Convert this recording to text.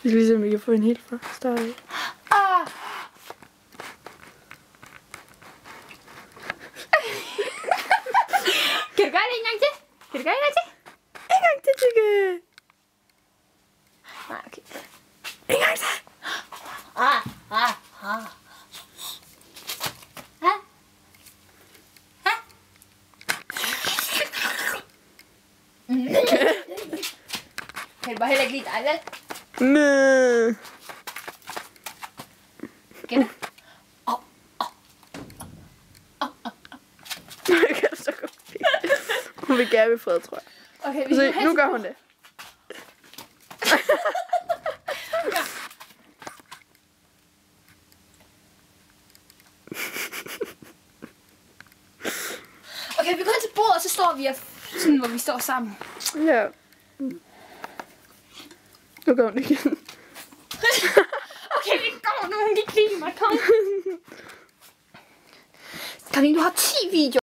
Vi skal lige se, om vi kan få en helt fra start af. Ah! Kan du gøre det en gang til? Kan du gøre det en gang til? En gang til, Tykke! Nej, okay. En gang til! Ah, ah, ah. Ah. Ah. Kan du bare heller ikke lide dig, vel? Møh. Kan du? Jeg kan så godt lide. Hun vil gerne ved fred, tror jeg. Okay, vi Se, nu gør hun det. Okay, vi går hen til bordet, og så står vi sådan, hvor vi står sammen. Ja. Nu gør hun det igen. Okay, vi går nu. Hun kan ikke lide mig. Kom. Karin, du har 10 videoer.